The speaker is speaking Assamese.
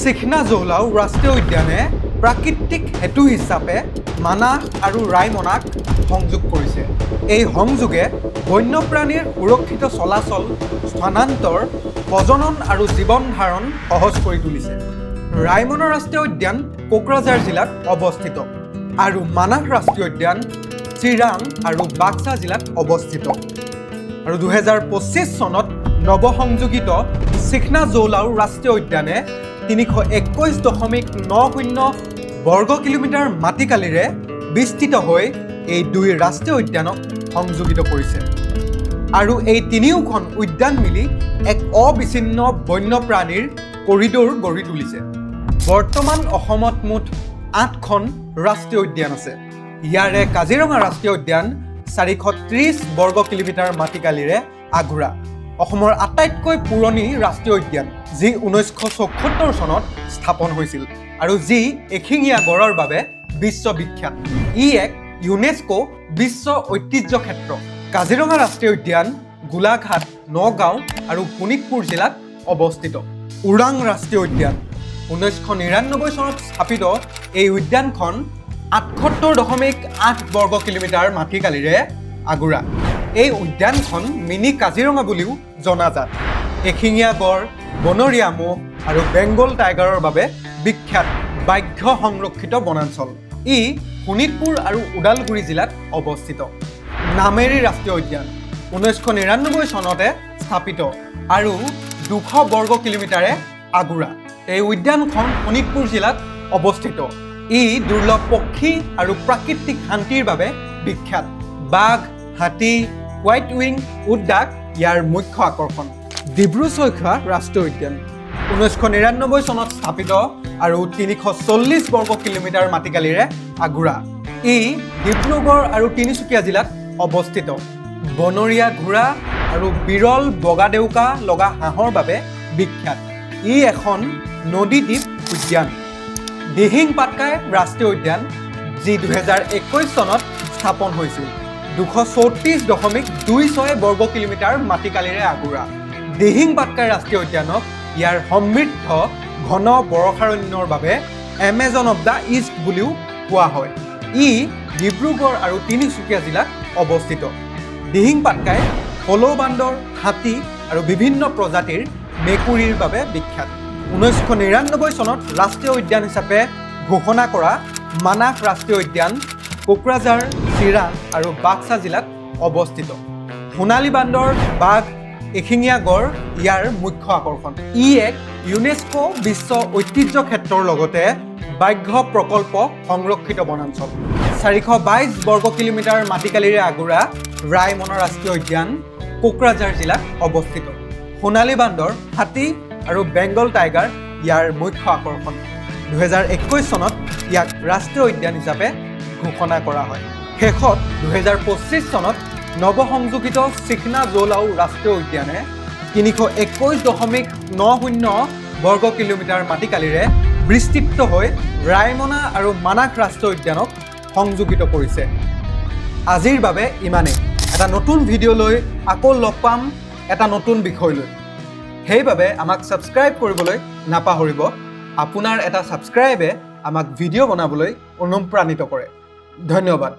চিখনা জৌলাও ৰাষ্ট্ৰীয় উদ্যানে প্ৰাকৃতিক হেতু হিচাপে মানাহ আৰু ৰায়মনাক সংযোগ কৰিছে। এই সংযোগে বন্যপ্ৰাণীৰ সুৰক্ষিত চলাচল, স্থানান্তৰ, প্ৰজনন আৰু জীৱন ধাৰণ সহজ কৰি তুলিছে। ৰায়মনা ৰাষ্ট্ৰীয় উদ্যান কোকৰাঝাৰ জিলাত অৱস্থিত আৰু মানাহ ৰাষ্ট্ৰীয় উদ্যান চিৰাং আৰু বাক্সা জিলাত অৱস্থিত। আৰু 2025 চনত নৱসংযোগিত চিখনা জৌলাও ৰাষ্ট্ৰীয় উদ্যানে 321.90 বৰ্গ কিলোমিটাৰ মাটিকালিৰে বিস্তৃত হৈ এই দুই ৰাষ্ট্ৰীয় উদ্যানক সংযোগিত কৰিছে। আৰু এই তিনিওখন উদ্যান মিলি এক অবিচ্ছিন্ন বন্যপ্ৰাণীৰ কৰিডৰ গঢ়ি তুলিছে। বৰ্তমান অসমত মুঠ 8খন ৰাষ্ট্ৰীয় উদ্যান আছে। ইয়াৰে কাজিৰঙা ৰাষ্ট্ৰীয় উদ্যান 430 বৰ্গ কিলোমিটাৰ মাটিকালিৰে আগুৰা। অসমৰ আটাইতকৈ পুৰণি ৰাষ্ট্ৰীয় উদ্যান, যি 1974 চনত স্থাপন হৈছিল আৰু যি এশিঙীয়া গড়ৰ বাবে বিশ্ববিখ্যাত। ই এক ইউনেস্কো বিশ্ব ঐতিহ্য ক্ষেত্ৰ। কাজিৰঙা ৰাষ্ট্ৰীয় উদ্যান গোলাঘাট, নগাঁও আৰু শোণিতপুৰ জিলাত অৱস্থিত। ওৰাং ৰাষ্ট্ৰীয় উদ্যান 1999 চনত স্থাপিত। এই উদ্যানখন 78.8 বৰ্গ কিলোমিটাৰ মাটিকালিৰে আগুৰা। এই উদ্যানখন মিনি কাজিৰঙা বুলিও জনাজাত। এশিঙীয়া গড়, বনৰীয়া ম'হ আৰু বেংগল টাইগাৰৰ বাবে বিখ্যাত ব্যাঘ্ৰ সংৰক্ষিত বনাঞ্চল। ই শোণিতপুৰ আৰু ওদালগুৰি জিলাত অৱস্থিত। নামেৰী ৰাষ্ট্ৰীয় উদ্যান 1999 চনতে স্থাপিত আৰু 200 বৰ্গ কিলোমিটাৰে আগুৰা। এই উদ্যানখন শোণিতপুৰ জিলাত অৱস্থিত। ই দুৰ্লভ পক্ষী আৰু প্ৰাকৃতিক শান্তিৰ বাবে বিখ্যাত। বাঘ, হাতী, হোৱাইট উইং উদ্যান ইয়াৰ মুখ্য আকৰ্ষণ। ডিব্ৰু-চৈখোৱা ৰাষ্ট্ৰীয় উদ্যান 1999 চনত স্থাপিত আৰু 340 বৰ্গ কিলোমিটাৰ মাটিকালিৰে আগুৰা। ই ডিব্ৰুগড় আৰু তিনিচুকীয়া জিলাত অৱস্থিত। বনৰীয়া ঘোঁৰা আৰু বিৰল বগা ডেউকা লগা হাঁহৰ বাবে বিখ্যাত। ই এখন নদীদ্বীপ উদ্যান। দিহিং পাটকাই ৰাষ্ট্ৰীয় উদ্যান, যি 2021 চনত স্থাপন হৈছিল, 234.26 বৰ্গ কিলোমিটাৰ মাটিকালিৰে আগুৰা। দিহিং পাটকাই ৰাষ্ট্ৰীয় উদ্যানক ইয়াৰ সমৃদ্ধ ঘন বৰষাৰণ্যৰ বাবে এমেজন অৱ দ্য ইষ্ট বুলিও কোৱা হয়। ই ডিব্ৰুগড় আৰু তিনিচুকীয়া জিলাত অৱস্থিত। দিহিং পাটকাই হলৌ বান্দৰ, হাতী আৰু বিভিন্ন প্ৰজাতিৰ মেকুৰীৰ বাবে বিখ্যাত। 1999 চনত ৰাষ্ট্ৰীয় উদ্যান হিচাপে ঘোষণা কৰা মানাহ ৰাষ্ট্ৰীয় উদ্যান কোকৰাঝাৰ, চিৰাং আৰু বাক্সা জিলাত অৱস্থিত। সোণালী বান্দৰ, বাঘ, এশিঙীয়া গড় ইয়াৰ মুখ্য আকৰ্ষণ। ই এক ইউনেস্কো বিশ্ব ঐতিহ্য ক্ষেত্ৰৰ লগতে ব্যাঘ্ৰ প্ৰকল্প সংৰক্ষিত বনাঞ্চল। 422 বৰ্গ কিলোমিটাৰ মাটিকালিৰে আগুৰা ৰায়মনা ৰাষ্ট্ৰীয় উদ্যান কোকৰাঝাৰ জিলাত অৱস্থিত। সোণালী বান্দৰ, হাতী আৰু বেংগল টাইগাৰ ইয়াৰ মুখ্য আকৰ্ষণ। 2021 চনত ইয়াক ৰাষ্ট্ৰীয় উদ্যান হিচাপে ঘোষণা কৰা হয়। শেষত 2025 চনত নৱসংযোগিত চিখনা জৌলাও ৰাষ্ট্ৰীয় উদ্যানে 321.90 বৰ্গ কিলোমিটাৰ মাটিকালিৰে বিস্তৃত হৈ ৰায়মনা আৰু মানাহ ৰাষ্ট্ৰীয় উদ্যানক সংযোগিত কৰিছে। আজিৰ বাবে ইমানেই। এটা নতুন ভিডিঅ' লৈ আকৌ লগ পাম এটা নতুন বিষয় লৈ। সেইবাবে আমাক ছাবস্ক্ৰাইব কৰিবলৈ নাপাহৰিব। আপোনাৰ এটা ছাবস্ক্ৰাইবে আমাক ভিডিঅ' বনাবলৈ অনুপ্ৰাণিত কৰে। ধন্যবাদ।